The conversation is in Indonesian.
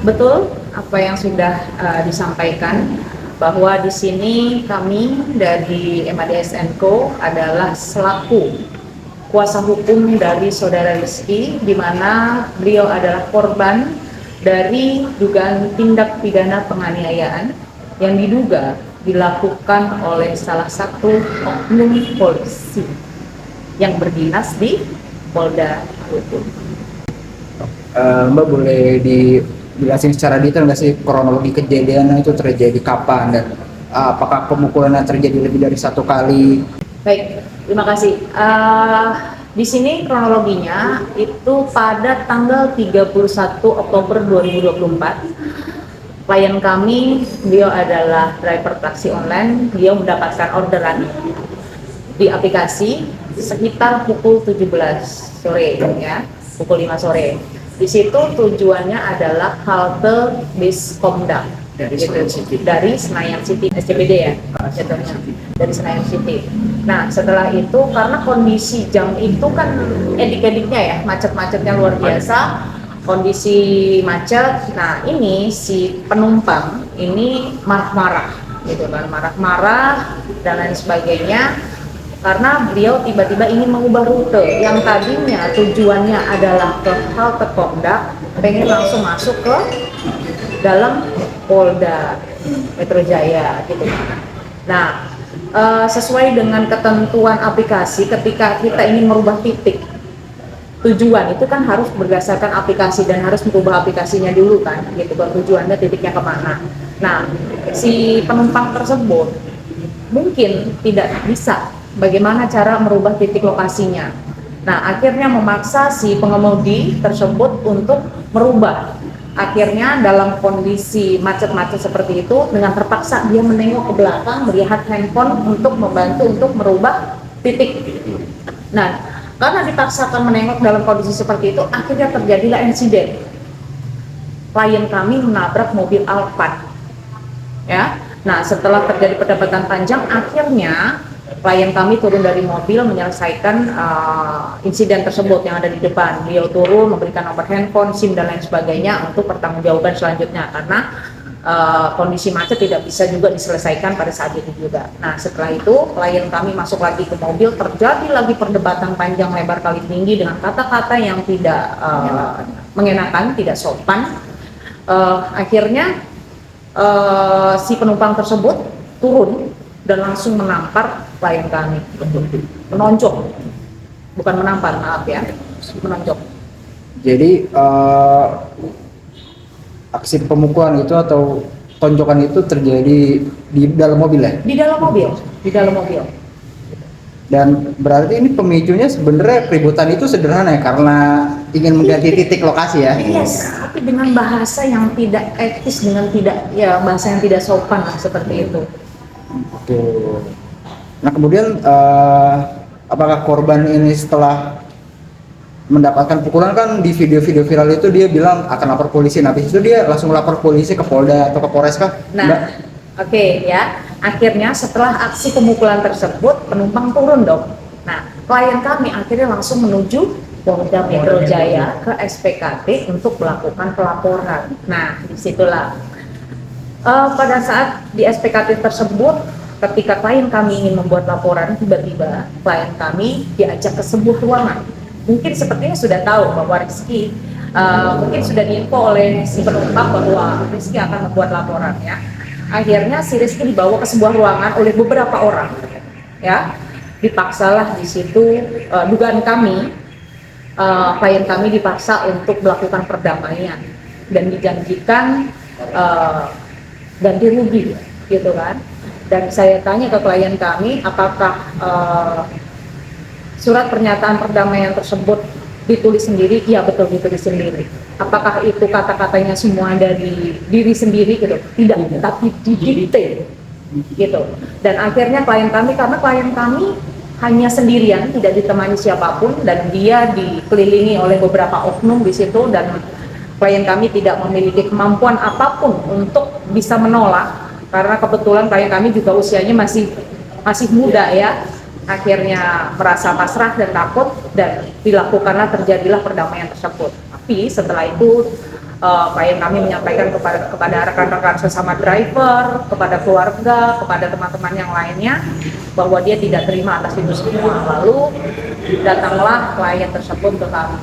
betul apa yang sudah disampaikan bahwa di sini kami dari MADS & Co adalah selaku kuasa hukum dari saudara Rizky, di mana beliau adalah korban dari dugaan tindak pidana penganiayaan yang diduga dilakukan oleh salah satu oknum polisi yang berdinas di Polda Jatim. Mbak boleh dijelasin secara detail nggak sih kronologi kejadiannya itu terjadi kapan dan apakah pemukulannya terjadi lebih dari satu kali? Baik, terima kasih. Di sini kronologinya itu pada tanggal 31 Oktober 2024, klien kami, beliau adalah driver taksi online, beliau mendapatkan orderan di aplikasi sekitar pukul 17 sore ya, pukul 5 sore. Di situ tujuannya adalah halte bis Komdak dari Senayan City, SCBD ya, jatuhnya dari Senayan City. Nah setelah itu karena kondisi jam itu kan edik-ediknya ya, macet-macetnya luar biasa, kondisi macet. Nah ini si penumpang ini marah-marah gitu kan, marah-marah dan lain sebagainya, karena beliau tiba-tiba ingin mengubah rute yang tadinya tujuannya adalah ke halte Komdak, pengen langsung masuk ke dalam Polda Metro Jaya gitu. Nah, sesuai dengan ketentuan aplikasi, ketika kita ingin merubah titik tujuan itu kan harus berdasarkan aplikasi dan harus merubah aplikasinya dulu kan, gitu kan, tujuannya titiknya kemana. Nah, si penumpang tersebut mungkin tidak bisa bagaimana cara merubah titik lokasinya. Nah, akhirnya memaksa si pengemudi tersebut untuk merubah. Akhirnya dalam kondisi macet-macet seperti itu, dengan terpaksa dia menengok ke belakang, melihat handphone untuk membantu untuk merubah titik. Nah, karena dipaksakan menengok dalam kondisi seperti itu, akhirnya terjadilah insiden. Klien kami menabrak mobil Alphard. Ya. Nah, setelah terjadi perdebatan panjang, akhirnya klien kami turun dari mobil menyelesaikan insiden tersebut yang ada di depan. Beliau turun memberikan nomor handphone, SIM dan lain sebagainya untuk pertanggungjawaban selanjutnya, karena kondisi macet tidak bisa juga diselesaikan pada saat itu juga. Nah setelah itu klien kami masuk lagi ke mobil, terjadi lagi perdebatan panjang lebar kali tinggi dengan kata-kata yang tidak mengenakan, tidak sopan. Akhirnya si penumpang tersebut turun dan langsung menampar klien kami, menonjok, bukan menampar, maaf ya, menonjok. Jadi aksi pemukulan itu atau tonjokan itu terjadi di dalam mobil ya? Di dalam mobil, di dalam mobil. Dan berarti ini pemicunya sebenarnya keributan itu sederhana ya, karena ingin mengganti titik lokasi ya? Yes, tapi dengan bahasa yang tidak etis, dengan tidak, ya bahasa yang tidak sopan lah, seperti itu. Oke. Nah kemudian apakah korban ini setelah mendapatkan pukulan, kan di video-video viral itu dia bilang akan lapor polisi, nah habis itu dia langsung lapor polisi ke Polda atau ke Polres kah? Nah, oke ya, akhirnya setelah aksi pemukulan tersebut penumpang turun dong. Nah, klien kami akhirnya langsung menuju Polda Metro Jaya ke SPKT untuk melakukan pelaporan. Nah, disitulah pada saat di SPKT tersebut, ketika klien kami ingin membuat laporan, tiba-tiba klien kami diajak ke sebuah ruangan. Mungkin sepertinya sudah tahu bahwa Rizky mungkin sudah diinfo oleh si penumpang bahwa Rizky akan membuat laporan ya. Akhirnya si Rizky dibawa ke sebuah ruangan oleh beberapa orang ya. Dipaksalah di situ, dugaan kami, klien kami dipaksa untuk melakukan perdamaian dan dijanjikan ganti rugi gitu kan. Dan saya tanya ke klien kami, apakah surat pernyataan perdamaian tersebut ditulis sendiri? Iya betul, ditulis sendiri. Apakah itu kata-katanya semua dari diri sendiri gitu? Tidak, tapi didikte gitu. Dan akhirnya klien kami, karena klien kami hanya sendirian, tidak ditemani siapapun, dan dia dikelilingi oleh beberapa oknum di situ, dan klien kami tidak memiliki kemampuan apapun untuk bisa menolak, karena kebetulan klien kami juga usianya masih muda ya. Akhirnya merasa pasrah dan takut, dan terjadilah perdamaian tersebut. Tapi setelah itu klien kami menyampaikan kepada rekan-rekan sesama driver, kepada keluarga, kepada teman-teman yang lainnya bahwa dia tidak terima atas itu semua. Lalu datanglah klien tersebut ke kami.